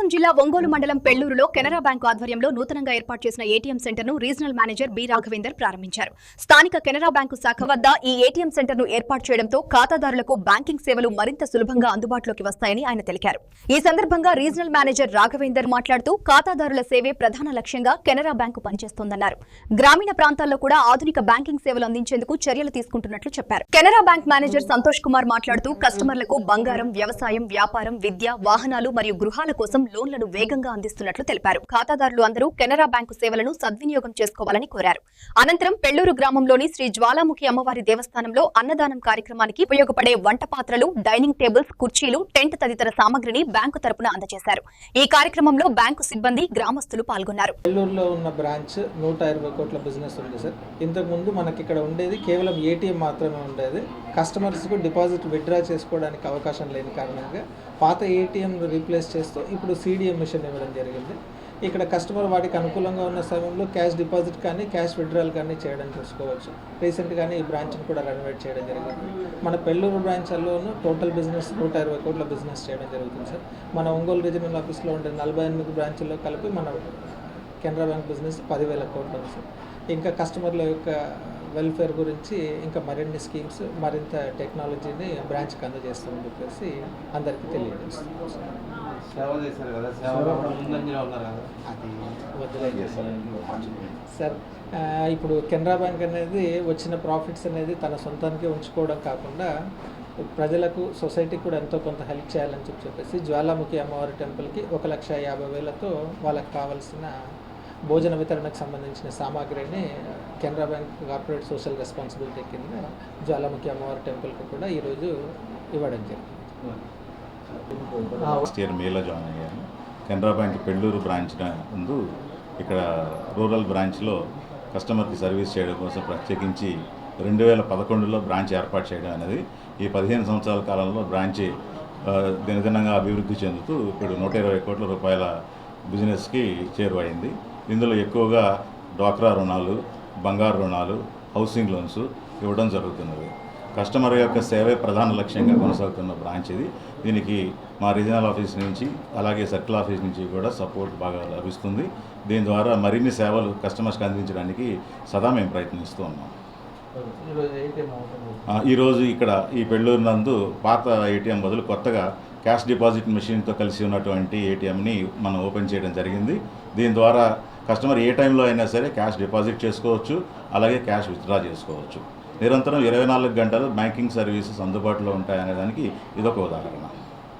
ప్రకాశం జిల్లా ఒంగోలు మండలం పెళ్లూరులో కెనరా బ్యాంకు ఆధ్వర్యంలో నూతనంగా ఏర్పాటు చేసిన ఏటీఎం సెంటర్ను రీజనల్ మేనేజర్ బి రాఘవేందర్ ప్రారంభించారు. స్థానిక కెనరా బ్యాంకు శాఖ వద్ద ఈ ఏటీఎం సెంటర్ను ఏర్పాటు చేయడంతో ఖాతాదారులకు బ్యాంకింగ్ సేవలు మరింత సులభంగా అందుబాటులోకి వస్తాయని ఆయన తెలిపారు. ఈ సందర్భంగా రీజనల్ మేనేజర్ రాఘవేందర్ మాట్లాడుతూ ఖాతాదారుల సేవే ప్రధాన లక్ష్యంగా కెనరా బ్యాంకు పనిచేస్తోందన్నారు. గ్రామీణ ప్రాంతాల్లో కూడా ఆధునిక బ్యాంకింగ్ సేవలు అందించేందుకు చర్యలు తీసుకుంటున్నట్లు చెప్పారు. కెనరా బ్యాంక్ మేనేజర్ సంతోష్ కుమార్ మాట్లాడుతూ కస్టమర్లకు బంగారం, వ్యవసాయం, వ్యాపారం, విద్య, వాహనాలు మరియు గృహాల కోసం లోన్లను వేగంగా అందిస్తున్నట్లు తెలిపారు. ఖాతాదారులు అందరూ కెనరా బ్యాంకు సేవలను సద్వినియోగం చేసుకోవాలని కోరారు. అనంతరం పెళ్లూరు గ్రామంలోని శ్రీ జ్వాలాముఖి అమ్మవారి దేవస్థానంలో అన్నదానం కార్యక్రమానికి ఉపయోగపడే వంట పాత్రలు, డైనింగ్ టేబుల్స్, కుర్చీలు, టెంట్ తదితర సామగ్రిని బ్యాంకు తరపున అందజేశారు. ఈ కార్యక్రమంలో బ్యాంకు సిబ్బంది, గ్రామస్తులు పాల్గొన్నారు. పెళ్లూరులో ఉన్న బ్రాంచ్ 120 కోట్ల బిజినెస్ ఉంది సార్. ఇంతకుముందు మనకి ఇక్కడ ఉండేది కేవలం ఏటీఎం మాత్రమే ఉండేది. కస్టమర్స్కు డిపాజిట్ విత్డ్రా చేసుకోవడానికి అవకాశం లేని కారణంగా పాత ఏటీఎం రీప్లేస్ చేస్తూ ఇప్పుడు సిడిఎం మిషన్ ఇవ్వడం జరిగింది. ఇక్కడ కస్టమర్ వాటికి అనుకూలంగా ఉన్న సమయంలో క్యాష్ డిపాజిట్ కానీ క్యాష్ విత్డ్రాల్ కానీ చేయడం చూసుకోవచ్చు. రీసెంట్గానే ఈ బ్రాంచ్ని కూడా రెనోవేట్ చేయడం జరిగింది. మన పెళ్లూరు బ్రాంచ్లోనూ టోటల్ బిజినెస్ 120 కోట్ల బిజినెస్ చేయడం జరుగుతుంది సార్. మన ఒంగోలు రీజనల్ ఆఫీస్లో ఉండే 48 బ్రాంచుల్లో కలిపి మన కెనరా బ్యాంక్ బిజినెస్ 10,000 కోట్లు ఉంది సార్. ఇంకా కస్టమర్ల యొక్క వెల్ఫేర్ గురించి ఇంకా మరిన్ని స్కీమ్స్, మరింత టెక్నాలజీని బ్రాంచ్కి అందజేస్తామని చెప్పేసి అందరికీ తెలియజేస్తున్నాం సార్. ఇప్పుడు కెనరా బ్యాంక్ అనేది వచ్చిన ప్రాఫిట్స్ అనేది తన సొంతానికి ఉంచుకోవడం కాకుండా ప్రజలకు, సొసైటీకి కూడా ఎంతో కొంత హెల్ప్ చేయాలని చెప్పేసి జ్వాలాముఖి అమ్మవారి టెంపుల్కి 1,50,000తో వాళ్ళకి కావాల్సిన భోజన వితరణకు సంబంధించిన సామాగ్రిని Canara bank corporate social responsibility కింద జ్వాలాముఖి అమ్మవారి టెంపుల్కి కూడా ఈరోజు ఇవ్వడం జరిగింది. లాస్ట్ ఇయర్ మేలో జాయిన్ అయ్యాను. కెనరా బ్యాంక్ పెళ్లూరు బ్రాంచ్ ముందు ఇక్కడ రూరల్ బ్రాంచ్లో కస్టమర్కి సర్వీస్ చేయడం కోసం ప్రత్యేకించి 2011లో బ్రాంచ్ ఏర్పాటు చేయడం అనేది ఈ 15 సంవత్సరాల కాలంలో బ్రాంచ్ దినదినంగా అభివృద్ధి చెందుతూ ఇప్పుడు 120 కోట్ల రూపాయల బిజినెస్కి చేరువైంది. ఇందులో ఎక్కువగా డ్వాక్రా రుణాలు, బంగారు రుణాలు, హౌసింగ్ లోన్స్ ఇవ్వడం జరుగుతున్నది. కస్టమర్ యొక్క సేవే ప్రధాన లక్ష్యంగా కొనసాగుతున్న బ్రాంచ్ ఇది. దీనికి మా రీజనల్ ఆఫీస్ నుంచి అలాగే సర్కిల్ ఆఫీస్ నుంచి కూడా సపోర్ట్ బాగా లభిస్తుంది. దీని ద్వారా మరిన్ని సేవలు కస్టమర్స్కి అందించడానికి సదా మేము ప్రయత్నిస్తూ ఉన్నాం. ఈరోజు ఇక్కడ ఈ పెళ్లూరు నందు పాత ఏటీఎం బదులు కొత్తగా క్యాష్ డిపాజిట్ మెషిన్తో కలిసి ఉన్నటువంటి ఏటీఎంని మనం ఓపెన్ చేయడం జరిగింది. దీని ద్వారా కస్టమర్ ఏ టైంలో అయినా సరే క్యాష్ డిపాజిట్ చేసుకోవచ్చు, అలాగే క్యాష్ విత్డ్రా చేసుకోవచ్చు. నిరంతరం 24 గంటలు బ్యాంకింగ్ సర్వీసెస్ అందుబాటులో ఉంటాయనే దానికి ఇదొక ఉదాహరణ.